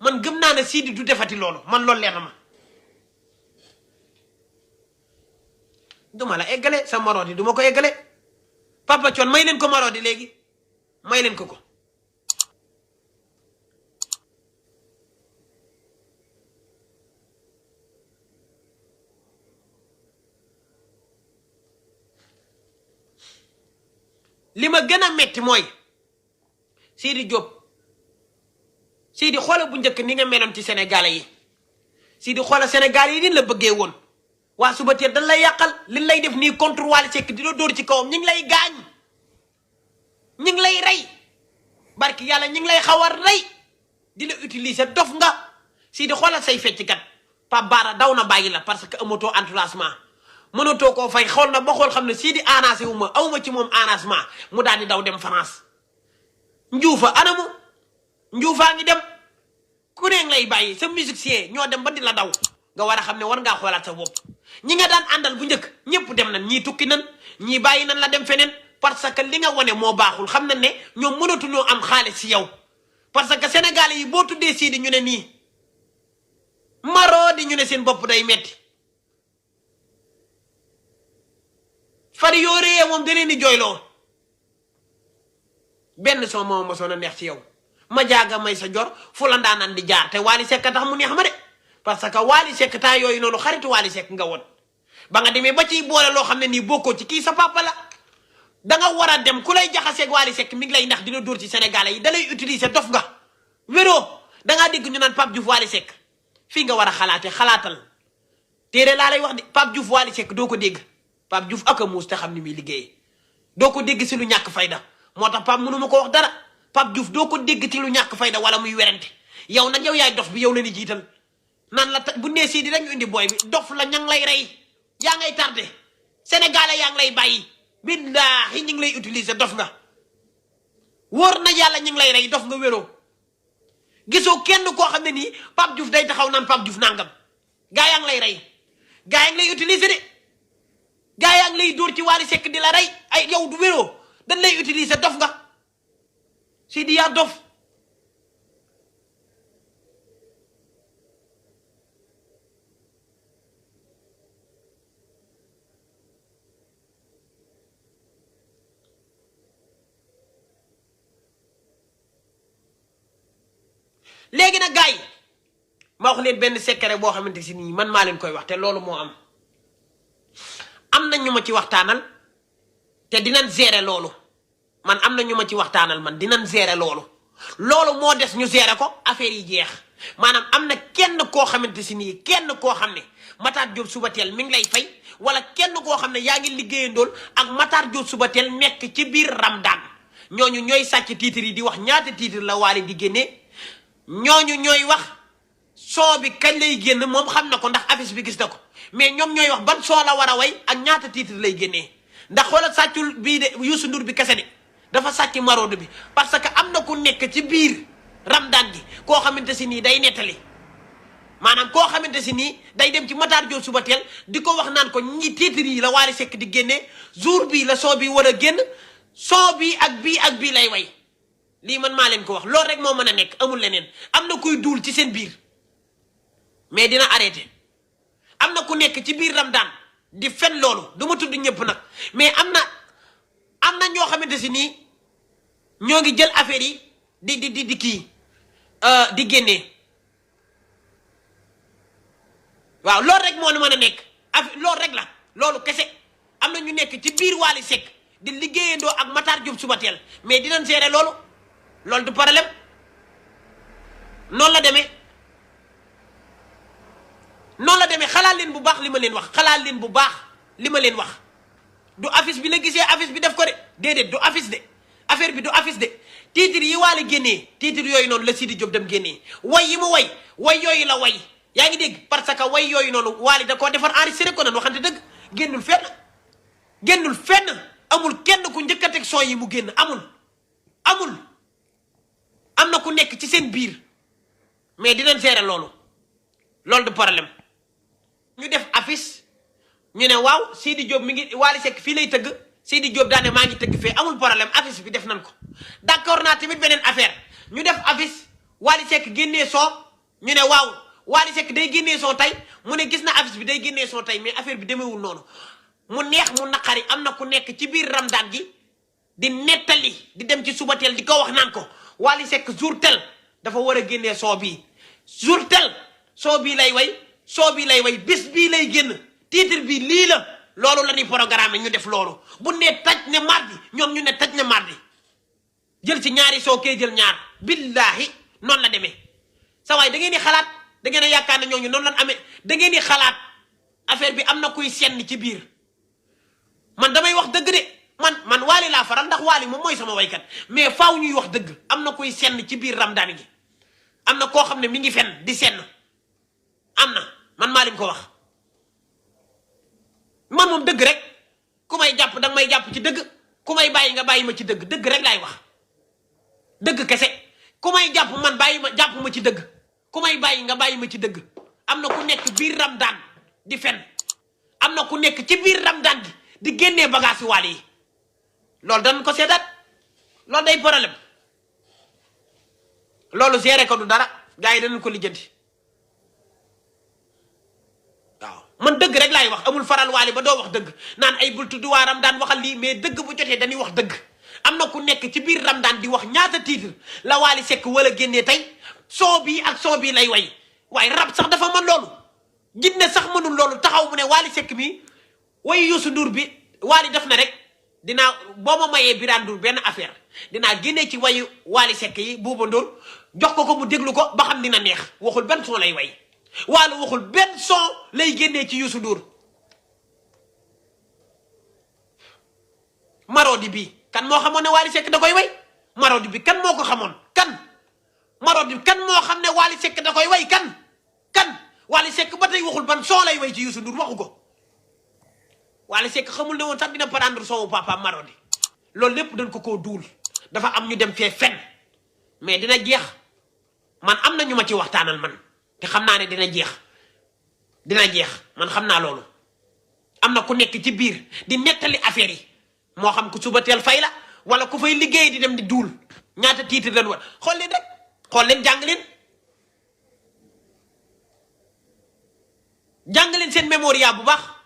man gëm naa ne Sidi du defati loolu man loolu leer na ma duma la eggale sa Marodi duma ko eggale Papa Thione may leen ko Marodi léegi may leen ko li ma gën a metti mooy Sidi Diop Sidi xoola bu njëkk ni nga meloon ci Sénégalais yi Sidi xoola Sénégalais yi ni la bëggee woon waa suba teel dañ lay yàqal li lay def nii contre Wally Seck di la dóor ci kawam ñu ngi lay gaañ ñu ngi lay rey barki yàlla ñu ngi lay xaw a rey di la utiliser dof nga Sidi xoolal say fecckat Pape Bara daw na bàyyi la parce que amatoo enthousiasme mënatoo koo fay xool na ba xool xam ne Sidi arrangé wu ma awma ci moom arrangement mu daal di daw dem France njuufa anamu njuufaa ngi dem ku ne lay bàyyi sa musicien ñoo dem ba di la daw nga war a xam ne war ngaa xoolaat sa bopp ñi nga daan àndal bu njëkk ñëpp dem nañ ñii tukki nan ñii bàyyi nan la dem feneen parce que li nga wane moo baaxul xam nañ ne ñoom mënatuñoo am xaalis si yow parce que sénégalais yi boo tuddee Sidi ñu ne nii Marodi ñu ne seen bopp day metti fari yoo réyee moom da leen di jooyloo benn son moom mosoon a neex ci yow ma jaaga may sa jor fu la ndaanaan di jaar te Wally Seck tax mu neex ma de parce que Wally Seck temps yooyu noonu xaritu Wally Seck nga woon ba nga demee ba ciy boole loo xam ne nii bokkoo ci kii sa papa la da nga war a dem ku lay jaxaseeg Wally Seck mi ngi lay ndax dina dóor ci Sénégalais yi da lay utiliser dof nga wéroo da ngaa dégg ñu naan Pape Diouf Wally Seck fii nga war a xalaate xalaatal téere laa lay wax de Pape Diouf Wally Seck doo ko dégg Pape Diouf ak a muus te xam ni muy liggéeyee doo ko dégg si lu ñàkk fayda moo tax Pape mënu ma ko wax dara Pape Diouf doo ko dégg ci lu ñàkk fayda wala muy werante yow nag yow yaay dof bi yow la ni jiital nan la bu nee Sidi rek ñu indi booy bi dof la ña ngi lay rey yaa ngay tardé sénégalais yaa ngi lay bàyyi billaahi ñu ngi lay utiliser dof nga wóor na yàlla ñu ngi lay rey dof nga wéroo gisoo kenn koo xam ne nii Pape Diouf day taxaw naan Pape Diouf nangam gaa yaa ngi lay rey gaa yaa ngi lay utiliser de gaa yaa ngi lay dóor ci Wally Seck di la rey ay yow du wéroo dañ lay utiliser dof nga Sidi yaa dof léegi nag gars yi ma wax leen benn secret boo xamante si nii man maa leen koy wax te loolu moo am na ñu ma ci waxtaanal te dinañ gérer loolu man am na ñu ma ci waxtaanal man dinañ gérer loolu moo des ñu gérer ko affaire yi jeex maanaam am na kenn koo xamante si nii kenn koo xam ne Matar Diop Subatel mi ngi lay fay wala kenn koo xam ne yaa ngi liggéeyandool ak Matar Diop Subatel nekk ci biir Ramadan ñooñu ñooy sàcc titre yi di wax ñaata titre la Wally di génnee ñooñu ñooy wax soo bi kañ lay génn moom xam na ko ndax affiche bi gis na ko mais ñoom ñooy wax ban soo la war a way ak ñaata titre lay génnee ndax xoolal sàccul bii de Youssou Ndour bi kese de dafa sàcc Marodi bi parce que am na ku nekk ci biir Ramadan gi koo xamante si nii day nettali maanaam koo xamante si nii day dem ci Matar Diop Subatel di ko wax naan ko ñi titre yi la Wally Seck di génnee jour bii la soo bi war a génn soo bi ak bii lay way lii man maa leen ko wax loolu rek moo mën a nekk amul leneen am na kuy duul ci seen biir mais dina arrêté am na ku nekk ci biir Ramadan di fen loolu du ma tudd ñëpp nag mais am na ñoo xamante si nii ñoo ngi jël affaire yi di kii di génnee waaw loolu rek moo mën a nekk loolu rek la loolu kese am na ñu nekk ci biir Wally Seck di liggéeyandoo ak Matar Diop Subatel mais dinañ gérer loolu du problème noonu la demee xalaat leen bu baax li ma leen wax xalaat leen bu baax li ma leen wax du affiche bi la gisee affiche bi def ko de déedéet du affiche de affaire bi du affiche de titre yi Wally génnee titre yooyu noonu la Sidi Diop dem génnee way yi mu way yooyu la way yaa ngi dégg parce que way yooyu noonu Wally da koo defar enregistré ko nan waxante dëgg génnul fenn amul kenn ku njëkkateeg son yi mu génn amul am na ku nekk ci seen biir mais dinañ gérer loolu du problème ñu def affiche ñu ne waaw Sidi Diop mi ngi Wally Seck fii lay tëgg Sidi Diop daane maa ngi tëgg fee amul problème affiche bi def nañ ko d'accord naa tamit beneen affaire ñu def affiche Wally Seck génnee son ñu ne waaw Wally Seck day génnee son tey mu ne gis na affiche bi day génnee son tey mais affaire bi demeewul noonu mu neex mu naqari am na ku nekk ci biir Ramadan gi di nettali di dem ci suba teel di ko wax naan ko Wally Seck jour tel dafa war a génnee son bii jour tel son bii lay way son bii lay way bis bii lay génn titre bi lii la loolu la ñuy programme ñu def loolu bu ne taj ne mardi ñoom ñu ne taj ne mardi jël ci ñaari soo kee jël ñaar billahi noonu la demee sa waay da ngeen di xalaat da ngeen a yaakaar ne ñooñu noonu lan amee da ngeen di xalaat affaire bi am na kuy senn ci biir man damay wax dëgg de man Wally laa faral ndax Wally moom mooy sama waykat mais faaw ñuy wax dëgg am na kuy senn ci biir Ramadan gi am na koo xam ne mi ngi fen di senn am na man maa leen ko wax man moom dëgg rek ku may jàpp danga may jàpp ci dëgg ku may bàyyi nga bàyyi ma ci dëgg dëgg rek laay wax dëgg kese ku may jàpp man bàyyi ma jàpp ma ci dëgg ku may bàyyi nga bàyyi ma ci dëgg am na ku nekk biir Ramadan di fen am na ku nekk ci biir Ramadan gi di génnee bagage Wally yi loolu dañ ko seetaat loolu day problème loolu géré ko du dara gars yi dañu ko lijjanti waaw man dëgg rek laay wax amul faral Wally ba doo wax dëgg naan ay bul tudd waa Ramadan waxal lii mais dëgg bu jotee dañuy wax dëgg am na ku nekk ci biir Ramadan di wax ñaata titre la Wally Seck wala génnee tey soo bii ak soo bii lay way waaye rab sax dafa mën loolu jinne sax mënul loolu taxaw mu ne Wally Seck mi wayu Youssou Ndour bi Wally def na rek dinaa boo ma mayee Birane Ndour benn affaire dinaa génnee ci wayu Wally Seck yi Bouba Ndour jox ko mu déglu ko ba xam dina neex waxul benn son lay way Wally waxul benn son lay génnee ci Youssou Ndour Marodi bi kan moo xamoon ne Wally Seck da koy way Marodi bi kan moo ko xamoon kan Marodi bi kan moo xam ne Wally Seck da koy way kan Wally Seck ba tey waxul ban son lay way ci Youssou Ndour waxu ko Wally Seck xamul ne woon sax dina prendre son papa Marodi loolu lépp dañ ko koo duul dafa am ñu dem fee fen mais dina jeex man am na ñu ma ci waxtaanal man te xam naa ne dina jeex man xam naa loolu am na ku nekk ci biir di nettali affaire yi moo xam ku suba teel fay la wala ku fay liggéey di dem di duul ñaata titre lañ war xool leen rek xool leen jàng leen seen mémoria bu baax